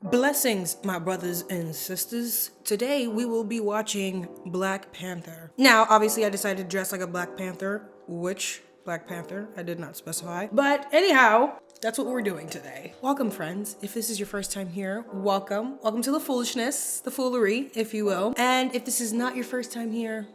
Blessings, my brothers and sisters. Today we will be watching Black Panther. Now, obviously I decided to dress like a Black Panther. Which Black Panther? I did not specify. But anyhow, that's what we're doing today. Welcome, friends. If this is your first time here, welcome. Welcome to the foolishness, the foolery, if you will. And if this is not your first time here,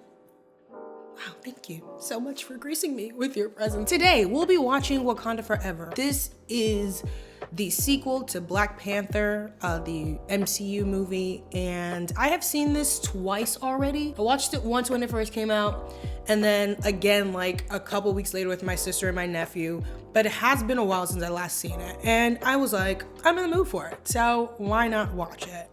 wow, thank you so much for gracing me with your presence. Today, we'll be watching Wakanda Forever. This is the sequel to Black Panther, the MCU movie, and I have seen this twice already. I watched it once when it first came out, and then again like a couple weeks later with my sister and my nephew, but it has been a while since I last seen it, and I was like, I'm in the mood for it, so why not watch it?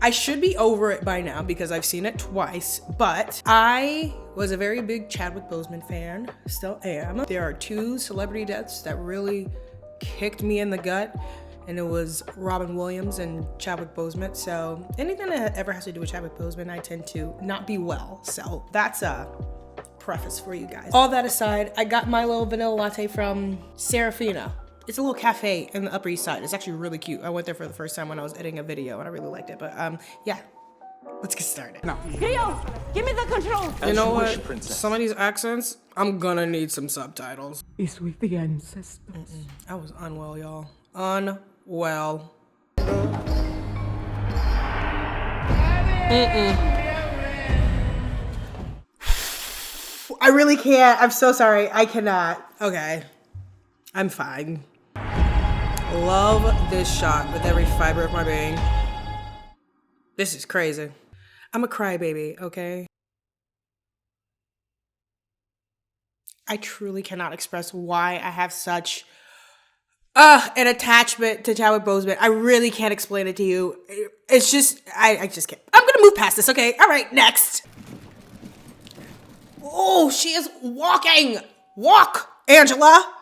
I should be over it by now because I've seen it twice, but I was a very big Chadwick Boseman fan, still am. There are two celebrity deaths that really kicked me in the gut, and it was Robin Williams and Chadwick Boseman. So anything that ever has to do with Chadwick Boseman, I tend to not be well. So that's a preface for you guys. All that aside, I got my little vanilla latte from Serafina. It's a little cafe in the Upper East Side. It's actually really cute. I went there for the first time when I was editing a video and I really liked it. But yeah, let's get started. No. Rio, give me the control. You know what? Princess. Some of these accents, I'm gonna need some subtitles. It's with the ancestors. I was unwell, y'all. Unwell. I really can't. I'm so sorry. I cannot. Okay. I'm fine. Love this shot with every fiber of my being. This is crazy. I'm a crybaby, okay? I truly cannot express why I have such an attachment to Chadwick Boseman. I really can't explain it to you. It's just, I just can't. I'm gonna move past this, okay? All right, next. Oh, she is walking. Walk, Angela.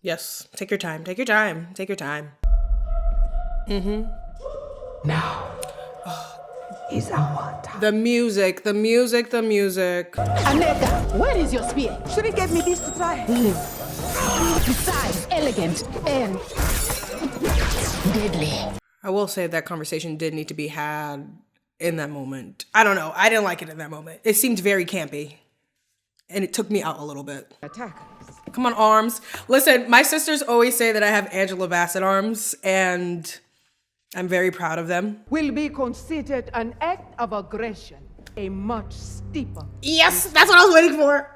Yes, take your time, take your time, take your time. Now is our time. The music, the music, the music. Aneka, where is your spear? Should have gave me this to try. Besides, elegant and deadly. I will say that conversation did need to be had in that moment. I don't know. I didn't like it in that moment. It seemed very campy. And it took me out a little bit. Attack. Come on, arms. Listen, my sisters always say that I have Angela Bassett arms, and I'm very proud of them. Will be considered an act of aggression, a much steeper. Yes, that's what I was waiting for.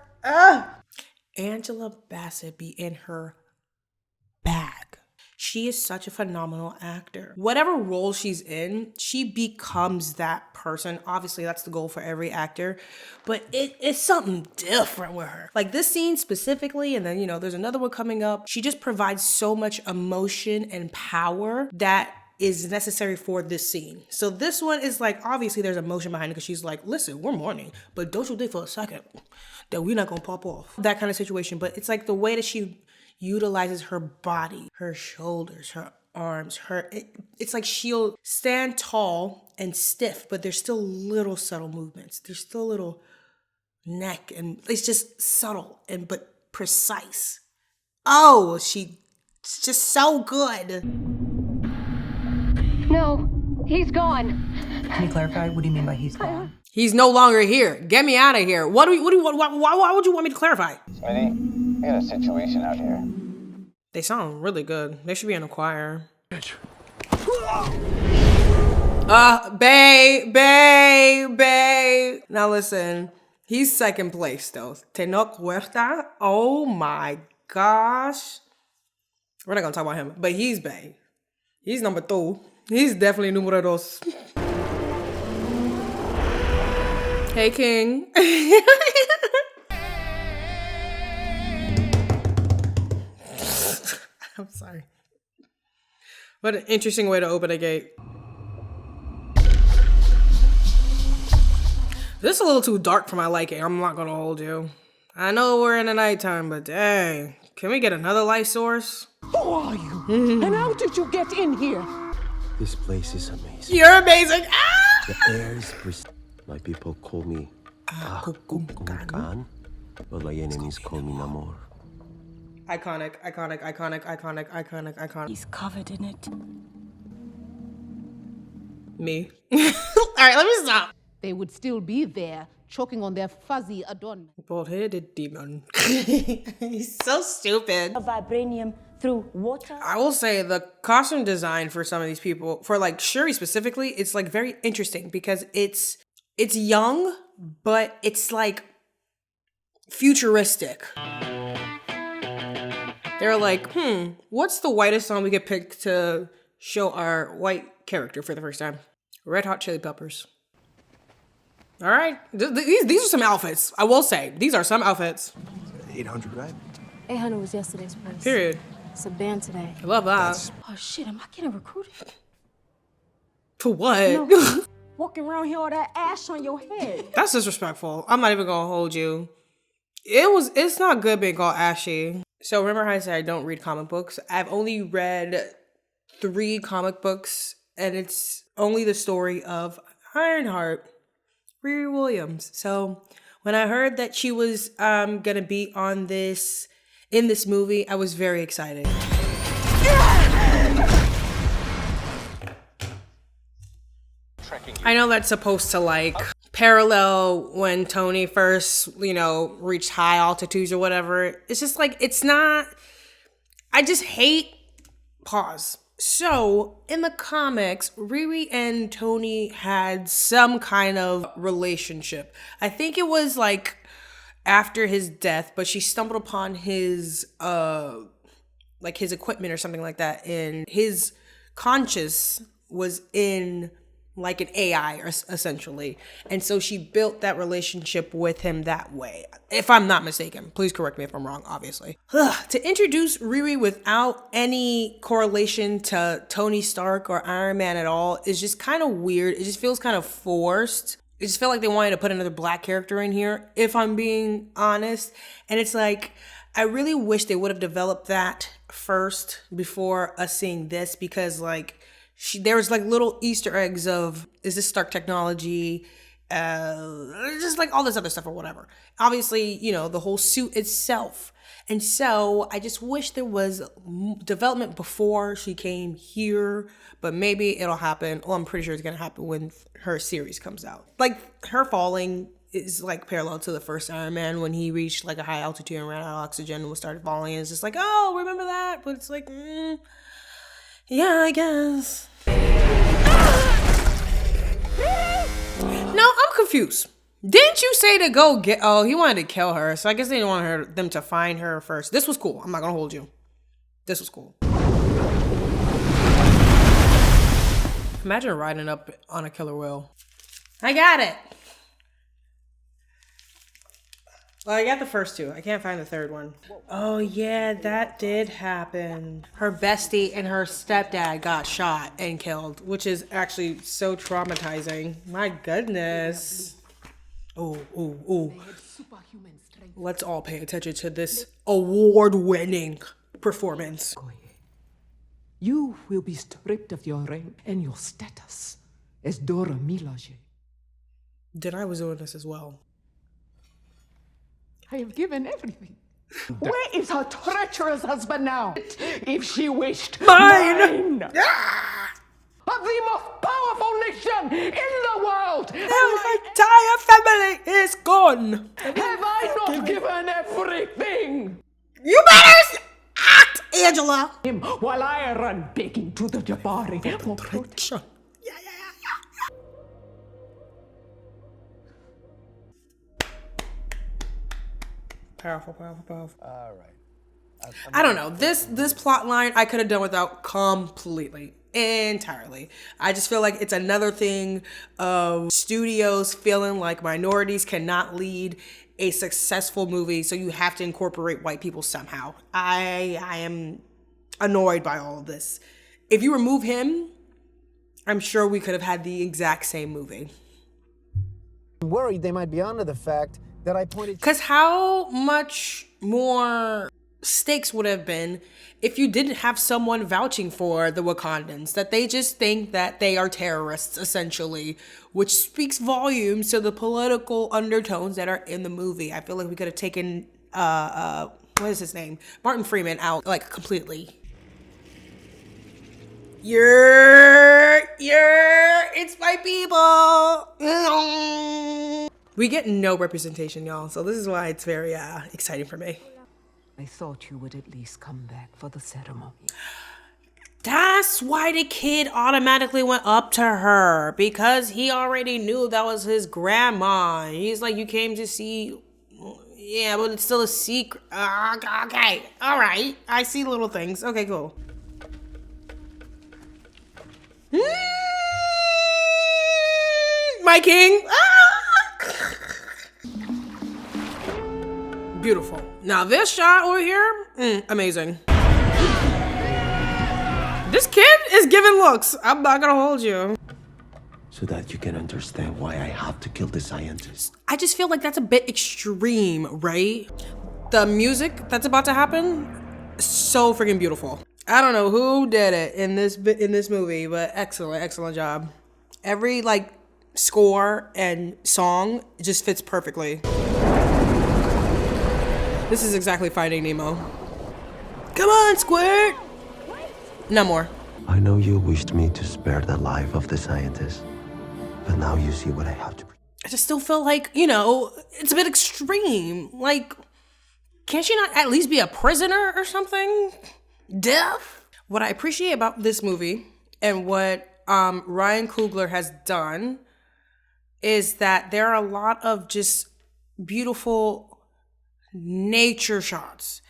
Angela Bassett be in her bag. She is such a phenomenal actor. Whatever role she's in, she becomes that person. Obviously, that's the goal for every actor, but it's something different with her. Like this scene specifically, and then, you know, there's another one coming up. She just provides so much emotion and power that is necessary for this scene. So this one is like, obviously there's emotion behind it because she's like, listen, we're mourning, but don't you think for a second that we're not gonna pop off. That kind of situation. But it's like the way that she utilizes her body, her shoulders, her arms, it's like she'll stand tall and stiff, but there's still little subtle movements. There's still little neck, and it's just subtle but precise. Oh, she's just so good. No, he's gone. Can you clarify? What do you mean by he's gone? He's no longer here. Get me out of here. Why would you want me to clarify? Smitty, we got a situation out here. They sound really good. They should be in a choir. Babe. Now listen, he's second place though. Tenoch Huerta. Oh my gosh. We're not gonna talk about him, but he's bae. He's number 2. He's definitely numero 2. Hey, King. I'm sorry. What an interesting way to open a gate. This is a little too dark for my liking. I'm not gonna hold you. I know we're in the nighttime, but dang. Can we get another light source? Who are you? And how did you get in here? This place is amazing. You're amazing. Ah! The air is pristine. My people call me Kukulkan, but my enemies call me Namor. Iconic, iconic, iconic, iconic, iconic, iconic. He's covered in it. Me. All right, let me stop. They would still be there, choking on their fuzzy adornment. Bald-headed demon. He's so stupid. Vibranium through water. I will say the costume design for some of these people, for like Shuri specifically, it's like very interesting because it's young, but it's like futuristic. They're like, what's the whitest song we could pick to show our white character for the first time? Red Hot Chili Peppers. All right, these are some outfits. I will say, these are some outfits. 800, right? 800 was yesterday's price. Period. It's a band today. I love that. Oh shit, am I getting recruited? To what? No. Walking around here with that ash on your head. That's disrespectful. I'm not even gonna hold you. It's not good being called ashy. So remember how I said I don't read comic books? I've only read 3 comic books, and it's only the story of Ironheart, Riri Williams. So when I heard that she was gonna be in this movie, I was very excited. I know that's supposed to like parallel when Tony first, reached high altitudes or whatever. It's just like, it's not, I just hate, pause. So in the comics, Riri and Tony had some kind of relationship. I think it was like after his death, but she stumbled upon his, his equipment or something like that. And his conscious was in like an AI, essentially. And so she built that relationship with him that way. If I'm not mistaken. Please correct me if I'm wrong, obviously. To introduce Riri without any correlation to Tony Stark or Iron Man at all is just kind of weird. It just feels kind of forced. It just felt like they wanted to put another black character in here, if I'm being honest. And it's like, I really wish they would have developed that first before us seeing this, because like, there was like little Easter eggs of, is this Stark technology? Just like all this other stuff or whatever. Obviously, the whole suit itself. And so I just wish there was development before she came here, but maybe it'll happen. Well, I'm pretty sure it's going to happen when her series comes out. Like her falling is like parallel to the first Iron Man when he reached like a high altitude and ran out of oxygen and started falling. And it's just like, oh, remember that? But it's like, yeah, I guess. No, I'm confused. Didn't you say to go get... Oh, he wanted to kill her. So I guess they didn't want them to find her first. This was cool. I'm not going to hold you. This was cool. Imagine riding up on a killer whale. I got it. Well, I got the first 2. I can't find the third one. Oh, yeah, that did happen. Her bestie and her stepdad got shot and killed, which is actually so traumatizing. My goodness. Oh. Let's all pay attention to this award-winning performance. You will be stripped of your rank and your status as Dora Milaje. Then I was doing this as well. I have given everything. Where is her treacherous husband now? If she wished mine! Of the most powerful nation in the world! My entire family is gone! Have I not given everything? You better act, Angela! While I run begging to the Jabari for protection. Powerful. All right. I don't know. This plot line I could have done without completely. Entirely. I just feel like it's another thing of studios feeling like minorities cannot lead a successful movie, so you have to incorporate white people somehow. I am annoyed by all of this. If you remove him, I'm sure we could have had the exact same movie. I'm worried they might be onto the fact that I pointed... Because how much more stakes would have been if you didn't have someone vouching for the Wakandans, that they just think that they are terrorists, essentially, which speaks volumes to the political undertones that are in the movie. I feel like we could have taken what is his name? Martin Freeman out like completely. It's my people. We get no representation, y'all. So this is why it's very exciting for me. I thought you would at least come back for the ceremony. That's why the kid automatically went up to her, because he already knew that was his grandma. He's like, you came to see, yeah, but it's still a secret. Okay, all right. I see little things. Okay, cool. My king. Beautiful. Now this shot over here, amazing. This kid is giving looks. I'm not gonna hold you. So that you can understand why I have to kill the scientist. I just feel like that's a bit extreme, right? The music that's about to happen, so freaking beautiful. I don't know who did it in this movie, but excellent job. Every like score and song just fits perfectly. This is exactly Finding Nemo. Come on, Squirt! No more. I know you wished me to spare the life of the scientist, but now you see what I have to. I just still feel like, you know, it's a bit extreme. Like, can't she not at least be a prisoner or something? Death? What I appreciate about this movie and what Ryan Coogler has done is that there are a lot of just beautiful nature shots.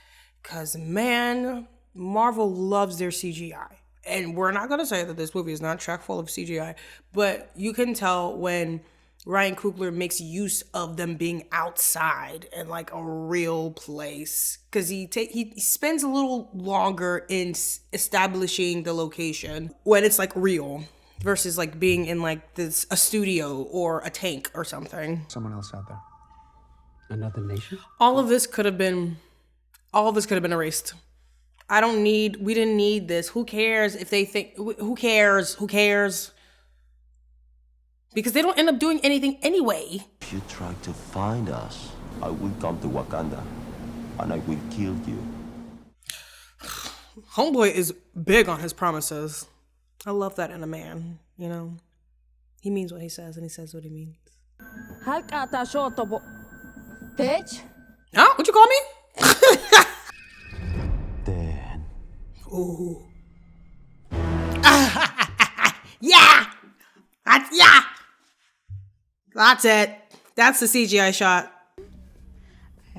Because, man, Marvel loves their CGI. And we're not going to say that this movie is not chock full of CGI, but you can tell when Ryan Coogler makes use of them being outside in like a real place, because he spends a little longer in establishing the location when it's like real versus like being in like a studio or a tank or something. Someone else out there. Another nation? All of this could have been erased. We didn't need this. Who cares if they think, who cares? Because they don't end up doing anything anyway. If you try to find us, I will come to Wakanda, and I will kill you. Homeboy is big on his promises. I love that in a man, you know? He means what he says, and he says what he means. Bitch. Huh? What you call me? Then. Ooh. Yeah! Yeah! That's it. That's the CGI shot.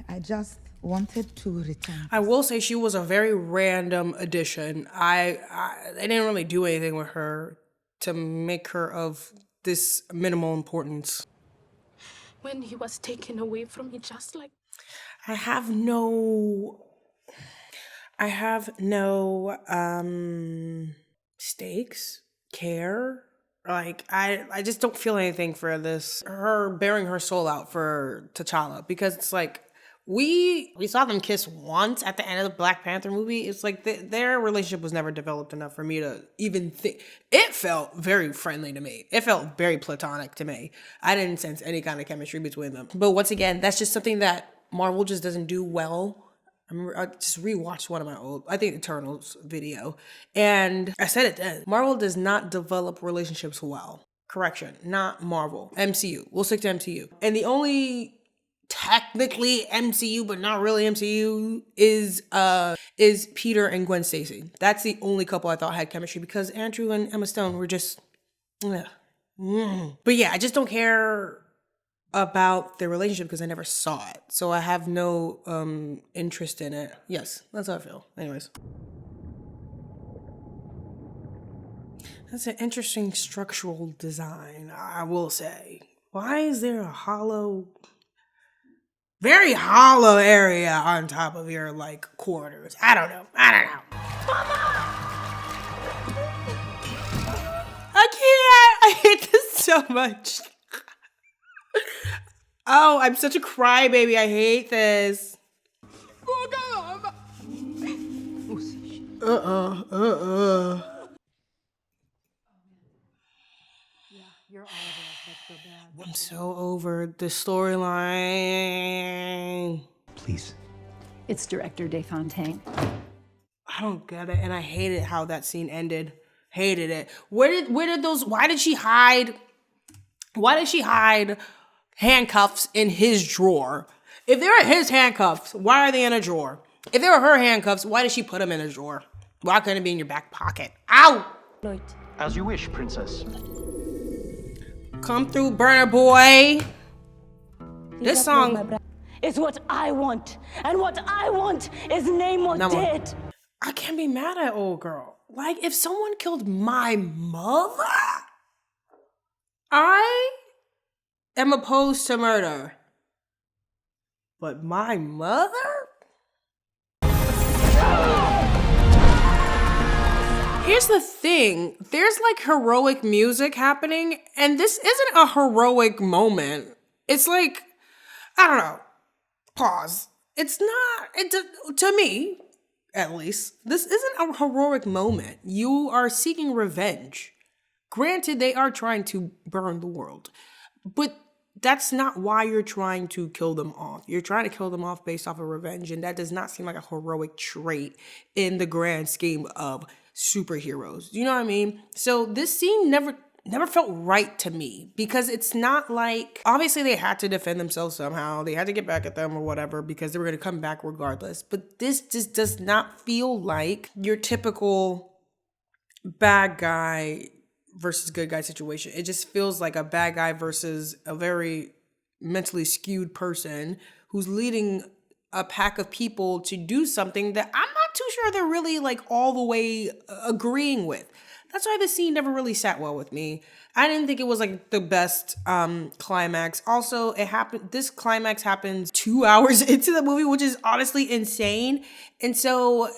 I just wanted to return. I will say she was a very random addition. They didn't really do anything with her to make her of this minimal importance. When he was taken away from me, just like... I have no stakes, care. Like, I just don't feel anything for this. Her bearing her soul out for T'Challa, because it's like, we saw them kiss once at the end of the Black Panther movie. It's like their relationship was never developed enough for me to even think. It felt very friendly to me. It felt very platonic to me. I didn't sense any kind of chemistry between them. But once again, that's just something that Marvel just doesn't do well. I just rewatched one of my old, I think, Eternals video. And I said it then. Marvel does not develop relationships well. Correction, not Marvel. MCU. We'll stick to MCU. And the only technically MCU, but not really MCU, is Peter and Gwen Stacy. That's the only couple I thought had chemistry, because Andrew and Emma Stone were just, But yeah, I just don't care about their relationship because I never saw it. So I have no interest in it. Yes, that's how I feel. Anyways. That's an interesting structural design, I will say. Why is there a very hollow area on top of your like quarters? I don't know. I can't. I hate this so much. Oh, I'm such a crybaby. I hate this. I'm so over the storyline. Please, It's Director Desfontaine. I don't get it, and I hated how that scene ended. Hated it. Why did she hide handcuffs in his drawer? If they were his handcuffs, why are they in a drawer? If they were her handcuffs, why did she put them in a drawer? Why couldn't it be in your back pocket? Ow! As you wish, princess. Come through, burner boy. This song is what I want, and what I want is Namor dead. I can't be mad at old girl. Like, if someone killed my mother, I am opposed to murder. But my mother? Here's the thing. There's like heroic music happening, and this isn't a heroic moment. It's like, I don't know. Pause. It's not, to me, at least, this isn't a heroic moment. You are seeking revenge. Granted, they are trying to burn the world, but that's not why you're trying to kill them off. You're trying to kill them off based off of revenge, and that does not seem like a heroic trait in the grand scheme of superheroes. You know what I mean? So this scene never felt right to me, because it's not like, obviously they had to defend themselves somehow. They had to get back at them or whatever, because they were going to come back regardless. But this just does not feel like your typical bad guy versus good guy situation. It just feels like a bad guy versus a very mentally skewed person who's leading a pack of people to do something that I'm not too sure they're really like all the way agreeing with. That's why the scene never really sat well with me. I didn't think it was like the best climax. Also, this climax happens 2 hours into the movie, which is honestly insane. And so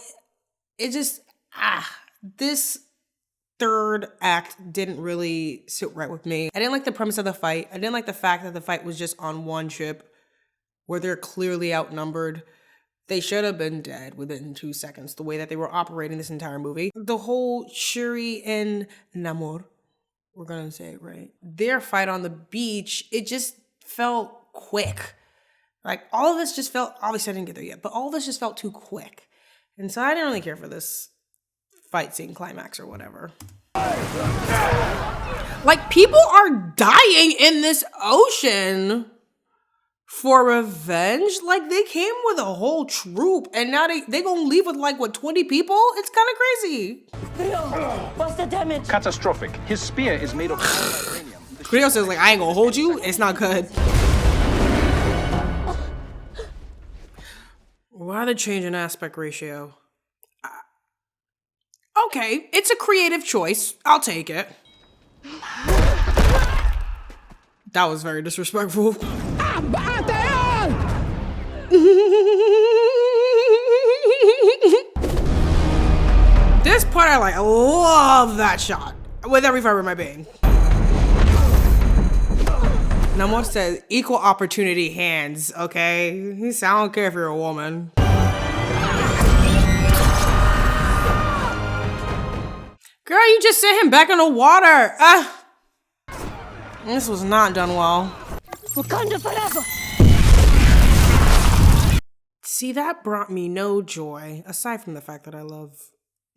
it just, this third act didn't really sit right with me. I didn't like the premise of the fight. I didn't like the fact that the fight was just on one ship where they're clearly outnumbered. They should have been dead within 2 seconds, the way that they were operating this entire movie. The whole Shuri and Namor, we're gonna say it right, their fight on the beach, it just felt quick. Like, all of this just felt, obviously I didn't get there yet, but all of this just felt too quick. And so I didn't really care for this fight scene climax or whatever. Like, people are dying in this ocean for revenge. Like, they came with a whole troop, and now they gonna leave with like, what, 20 people? It's kind of crazy. What's the damage? Catastrophic. His spear is made of vibranium. Creo says, like, I ain't gonna hold you. It's not good. Why the change in aspect ratio? Okay, it's a creative choice. I'll take it. That was very disrespectful. This part I love that shot with every fiber in my being. Namor says equal opportunity hands, okay? He said, I don't care if you're a woman. Girl, you just sent him back in the water. This was not done well. Wakanda Forever. See, that brought me no joy, aside from the fact that I love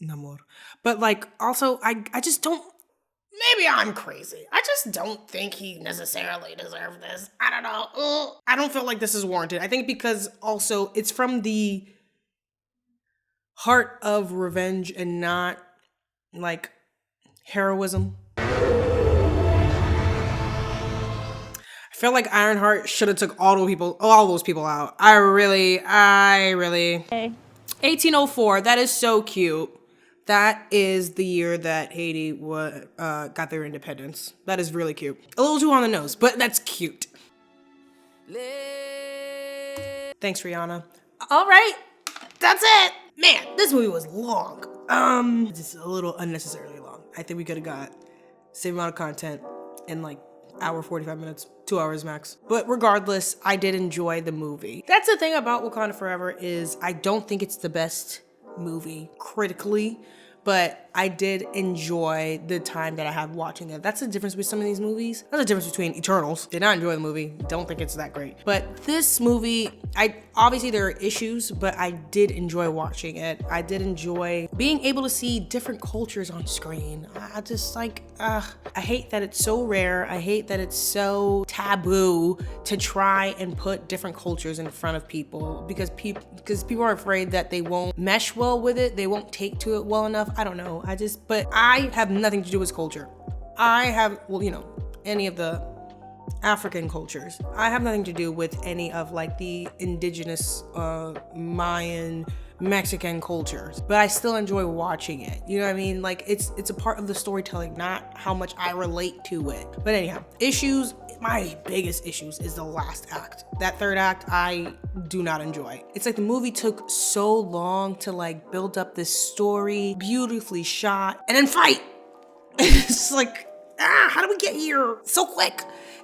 Namor. But like, also, I just don't, maybe I'm crazy. I just don't think he necessarily deserved this. I don't know. I don't feel like this is warranted. I think because also it's from the heart of revenge and not like heroism. I feel like Ironheart should have took all those people out. I really. 1804, that is so cute. That is the year that Haiti got their independence. That is really cute. A little too on the nose, but that's cute. Thanks, Rihanna. All right, that's it. Man, this movie was long. Just a little unnecessarily long. I think we could have got same amount of content in like hour 45 minutes, 2 hours max. But regardless, I did enjoy the movie. That's the thing about Wakanda Forever is I don't think it's the best movie critically, but I did enjoy the time that I had watching it. That's the difference with some of these movies. That's the difference between Eternals. Did not enjoy the movie. Don't think it's that great. But this movie, obviously there are issues, but I did enjoy watching it. I did enjoy being able to see different cultures on screen. I just like, I hate that it's so rare. I hate that it's so taboo to try and put different cultures in front of people because people are afraid that they won't mesh well with it. They won't take to it well enough. I don't know. But I have nothing to do with culture. I have, well, you know, any of the African cultures. I have nothing to do with any of like the indigenous Mayan, Mexican cultures, but I still enjoy watching it. You know what I mean? Like it's a part of the storytelling, not how much I relate to it. But anyhow, issues, my biggest issues is the last act. That third act, I do not enjoy. It's like the movie took so long to like build up this story, beautifully shot, and then fight. It's like, how do we get here so quick?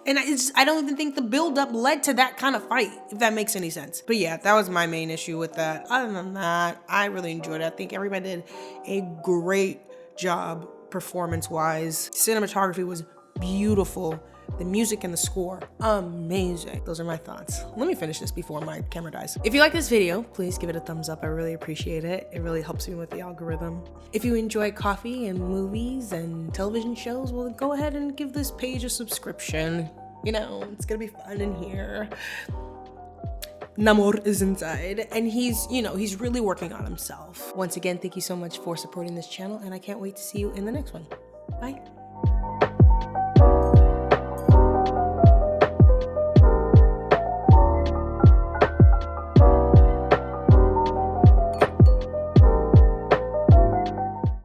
And I don't even think the build-up led to that kind of fight, if that makes any sense. But yeah, that was my main issue with that. Other than that, I really enjoyed it. I think everybody did a great job performance-wise. Cinematography was beautiful. The music and the score, amazing. Those are my thoughts. Let me finish this before my camera dies. If you like this video, please give it a thumbs up. I really appreciate it. It really helps me with the algorithm. If you enjoy coffee and movies and television shows, well, go ahead and give this page a subscription. You know, it's gonna be fun in here. Namor is inside, and he's really working on himself. Once again, thank you so much for supporting this channel, and I can't wait to see you in the next one. Bye.